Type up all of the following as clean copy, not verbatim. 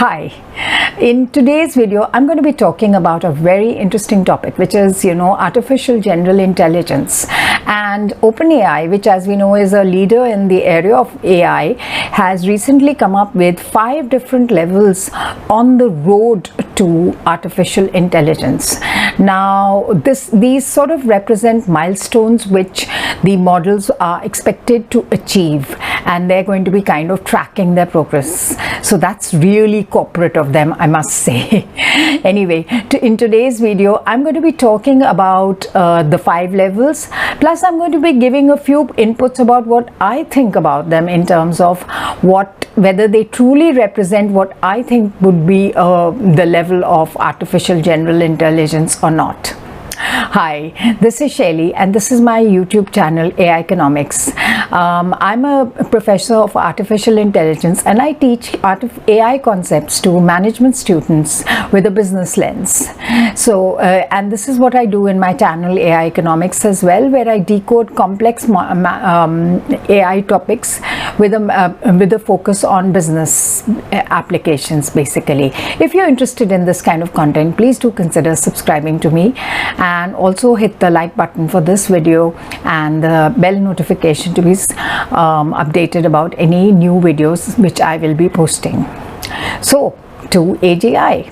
Hi, in today's video, I'm going to be talking about a very interesting topic, which is, artificial general intelligence. And Openai, which as we know is a leader in the area of AI, has recently come up with 5 different levels on the road to artificial intelligence. Now, these sort of represent milestones which the models are expected to achieve, and they're going to be kind of tracking their progress. So that's really corporate of them, I must say. Anyway, in today's video, I'm going to be talking about the 5 levels, plus I'm going to be giving a few inputs about what I think about them in terms of whether they truly represent what I think would be the level of artificial general intelligence or not. Hi, this is Shelley and this is my YouTube channel AI Economics. I'm a professor of artificial intelligence and I teach AI concepts to management students with a business lens. So, and this is what I do in my channel AI Economics as well, where I decode complex AI topics with a focus on business applications basically. If you're interested in this kind of content, please do consider subscribing to me, and also hit the like button for this video and the bell notification to be updated about any new videos which I will be posting. So, to AGI.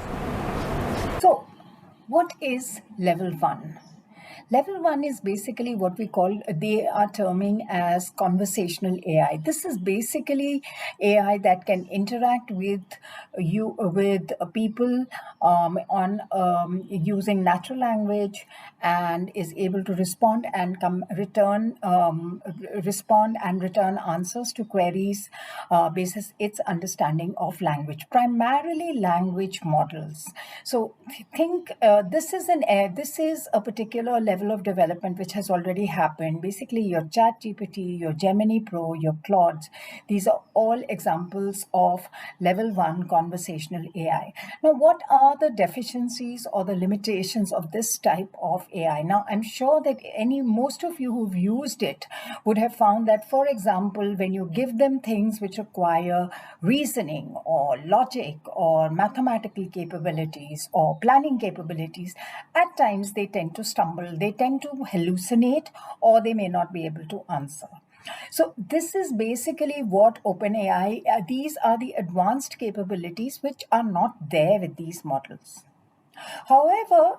So, what is level 1? Level 1 is basically what they are terming as conversational AI. This is basically AI that can interact with people using natural language, and is able to respond and return answers to queries basis its understanding of language, primarily language models. So think this is a particular level of development which has already happened. Basically, your chatgpt, your Gemini Pro, your Claude, these are all examples of level 1 conversational AI. Now, what are the deficiencies or the limitations of this type of AI? Now, I'm sure that most of you who've used it would have found that, for example, when you give them things which require reasoning or logic or mathematical capabilities or planning capabilities, at times they tend to stumble, they tend to hallucinate, or they may not be able to answer. So this is basically what OpenAI, these are the advanced capabilities which are not there with these models. However,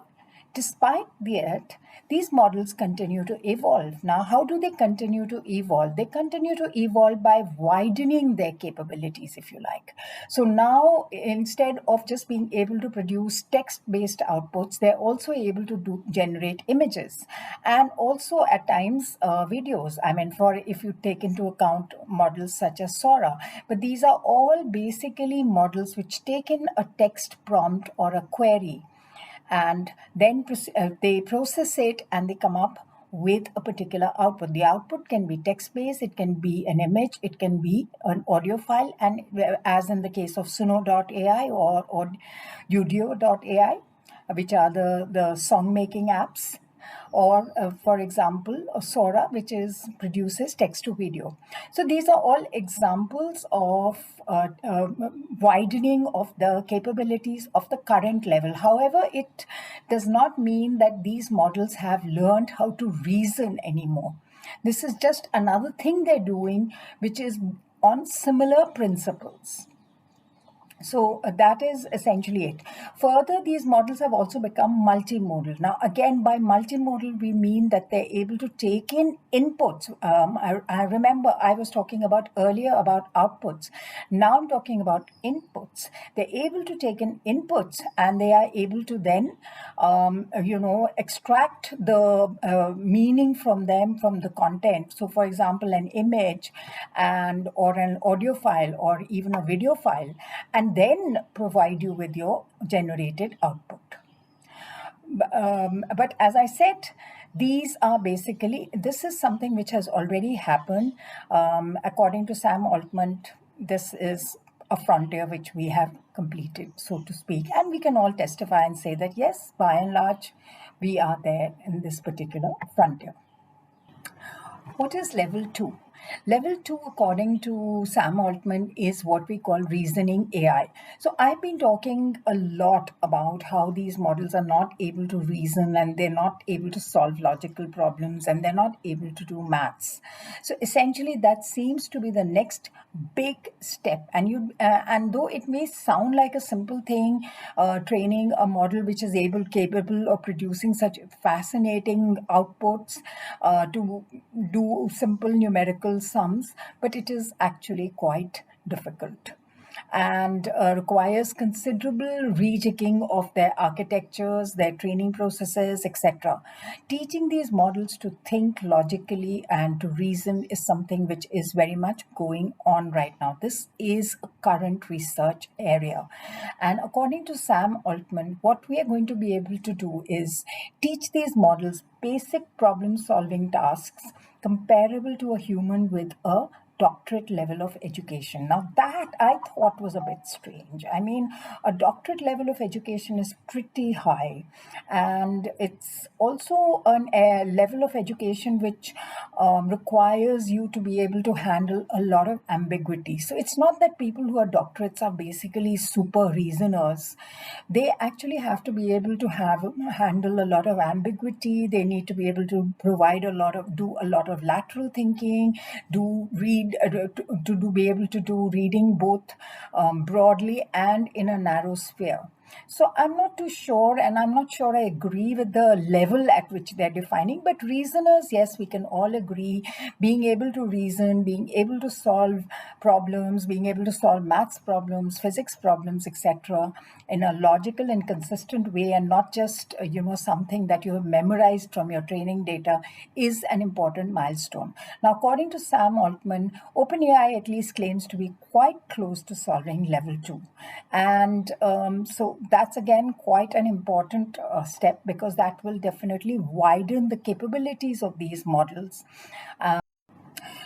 despite that, these models continue to evolve. Now, how do they continue to evolve? They continue to evolve by widening their capabilities, if you like. So now, instead of just being able to produce text-based outputs, they're also able to generate images, and also at times videos. I mean, if you take into account models such as Sora, but these are all basically models which take in a text prompt or a query, and then they process it and they come up with a particular output. The output can be text-based, it can be an image, it can be an audio file, and as in the case of Suno.ai or Udio.ai, which are the song-making apps, or for example, Sora, which produces text to video. So these are all examples of widening of the capabilities of the current level. However, it does not mean that these models have learned how to reason anymore. This is just another thing they're doing, which is on similar principles. So that is essentially it. Further, these models have also become multimodal. Now, again, by multimodal, we mean that they're able to take in inputs. I remember I was talking about earlier about outputs. Now I'm talking about inputs. They're able to take in inputs, and they are able to then, extract the meaning from them, from the content. So, for example, an image or an audio file or even a video file, and then provide you with your generated output. But as I said, this is something which has already happened. According to Sam Altman, this is a frontier which we have completed, so to speak. And we can all testify and say that, yes, by and large, we are there in this particular frontier. What is level 2? Level two, according to Sam Altman, is what we call reasoning AI. So I've been talking a lot about how these models are not able to reason and they're not able to solve logical problems and they're not able to do maths. So essentially, that seems to be the next big step. And though it may sound like a simple thing, training a model which is capable of producing such fascinating outputs to do simple numerical sums, but it is actually quite difficult and requires considerable rejigging of their architectures, their training processes, etc. Teaching these models to think logically and to reason is something which is very much going on right now. This is a current research area. And according to Sam Altman, what we are going to be able to do is teach these models basic problem solving tasks comparable to a human with a doctorate level of education. Now, that I thought was a bit strange. I mean, a doctorate level of education is pretty high, and it's also a level of education which requires you to be able to handle a lot of ambiguity. So, it's not that people who are doctorates are basically super reasoners. They actually have to be able to handle a lot of ambiguity. They need to be able to do a lot of lateral thinking, do read to do be able to do reading both broadly and in a narrow sphere. So I'm not too sure, and I'm not sure I agree with the level at which they're defining. But reasoners, yes, we can all agree, being able to reason, being able to solve problems, being able to solve maths problems, physics problems, etc., in a logical and consistent way, and not just something that you have memorized from your training data, is an important milestone. Now, according to Sam Altman, OpenAI at least claims to be quite close to solving level two, and so that's again quite an important step, because that will definitely widen the capabilities of these models.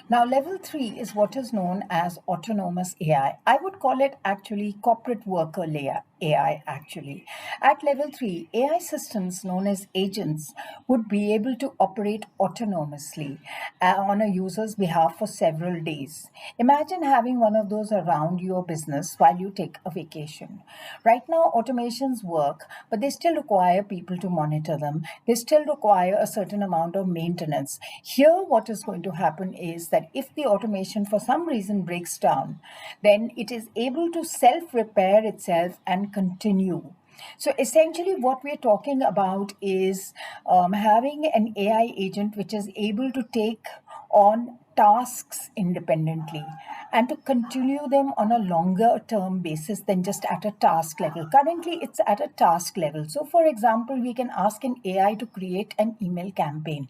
Now, level three is what is known as autonomous AI. I would call it actually corporate worker layer AI actually. At level three, AI systems known as agents would be able to operate autonomously on a user's behalf for several days. Imagine having one of those around your business while you take a vacation. Right now, automations work, but they still require people to monitor them. They still require a certain amount of maintenance. Here, what is going to happen is that if the automation for some reason breaks down, then it is able to self repair itself and continue. So essentially, what we're talking about is having an AI agent which is able to take on tasks independently and to continue them on a longer term basis than just at a task level. Currently, it's at a task level. So, for example, we can ask an AI to create an email campaign.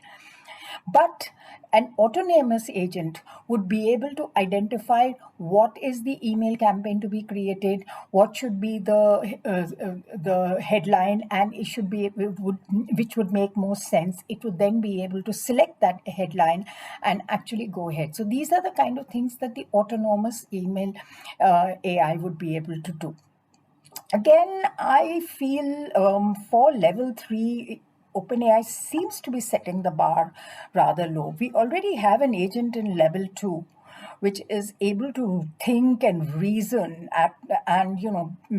But an autonomous agent would be able to identify what is the email campaign to be created, what should be the headline, and which would make most sense. It would then be able to select that headline and actually go ahead. So these are the kind of things that the autonomous email AI would be able to do. Again, I feel for level three, OpenAI seems to be setting the bar rather low. We already have an agent in level two, which is able to think and reason and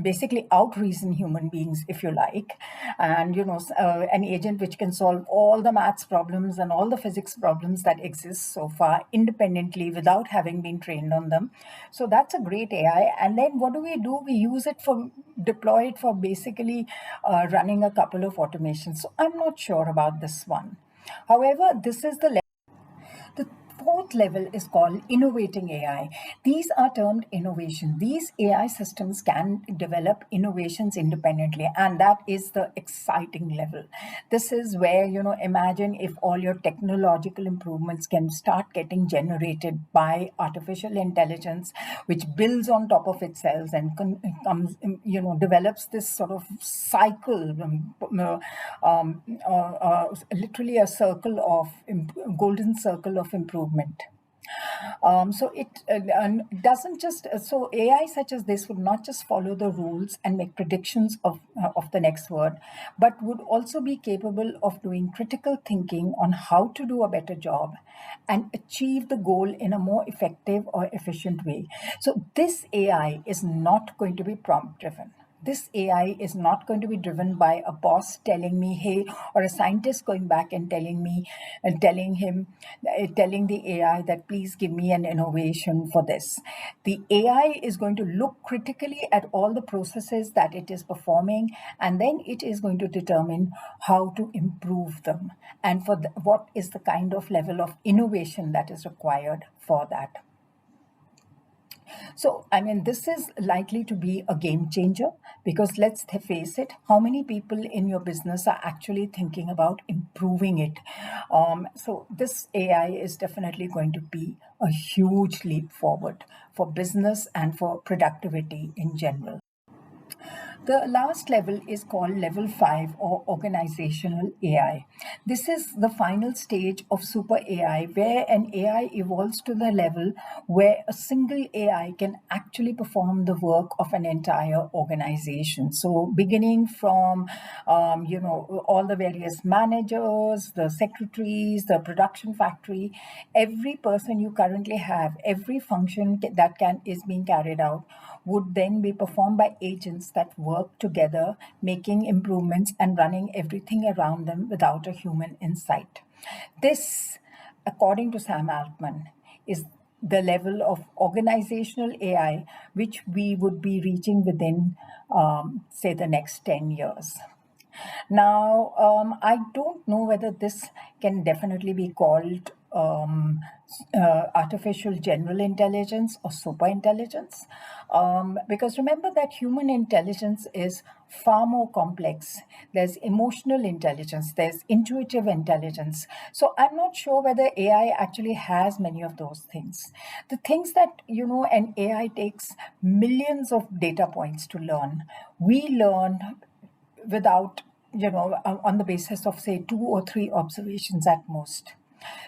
basically out reason human beings, if you like, and an agent which can solve all the maths problems and all the physics problems that exist so far independently without having been trained on them. So that's a great AI. And then what do? We use it for deploy it for basically running a couple of automations. So I'm not sure about this one. However, this is the fourth level is called innovating AI. These are termed innovation. These AI systems can develop innovations independently, and that is the exciting level. This is where, imagine if all your technological improvements can start getting generated by artificial intelligence, which builds on top of itself and comes, develops this sort of cycle, literally a golden circle of improvement. So it doesn't just so AI such as this would not just follow the rules and make predictions of the next word, but would also be capable of doing critical thinking on how to do a better job and achieve the goal in a more effective or efficient way. So this AI is not going to be prompt driven. This AI is not going to be driven by a boss telling me, hey, or a scientist going back and telling me and telling him, telling the AI that please give me an innovation for this. The AI is going to look critically at all the processes that it is performing, and then it is going to determine how to improve them and what is the kind of level of innovation that is required for that. So, I mean, this is likely to be a game changer because let's face it, how many people in your business are actually thinking about improving it? So, this AI is definitely going to be a huge leap forward for business and for productivity in general. The last level is called level 5 or organizational AI. This is the final stage of super AI where an AI evolves to the level where a single AI can actually perform the work of an entire organization. So beginning from, all the various managers, the secretaries, the production factory, every person you currently have, every function that is being carried out would then be performed by agents that work together, making improvements and running everything around them without a human insight. This, according to Sam Altman, is the level of organizational AI which we would be reaching within, say, the next 10 years. Now, I don't know whether this can definitely be called artificial general intelligence or super intelligence, because remember that human intelligence is far more complex. There's emotional intelligence, there's intuitive intelligence. So I'm not sure whether AI actually has many of those things. The things that, an AI takes millions of data points to learn, we learn without, on the basis of, say, two or three observations at most.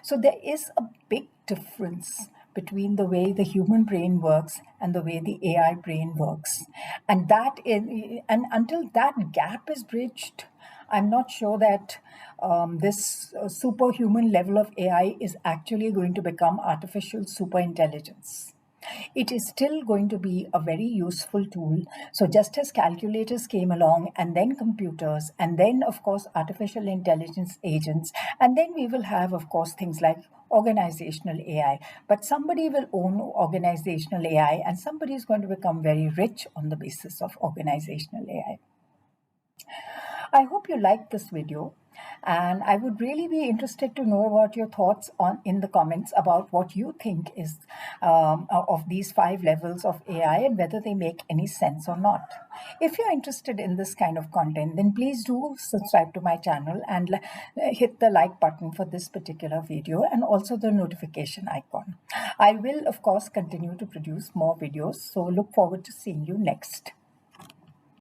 So there is a big difference between the way the human brain works and the way the AI brain works. And until that gap is bridged, I'm not sure that this superhuman level of AI is actually going to become artificial super intelligence. It is still going to be a very useful tool. So, just as calculators came along, and then computers, and then, of course, artificial intelligence agents, and then we will have, of course, things like organizational AI. But somebody will own organizational AI, and somebody is going to become very rich on the basis of organizational AI. I hope you liked this video, and I would really be interested to know about your thoughts on in the comments about what you think is of these 5 levels of AI and whether they make any sense or not. If you're interested in this kind of content, then please do subscribe to my channel and hit the like button for this particular video and also the notification icon. I will, of course, continue to produce more videos, so look forward to seeing you next.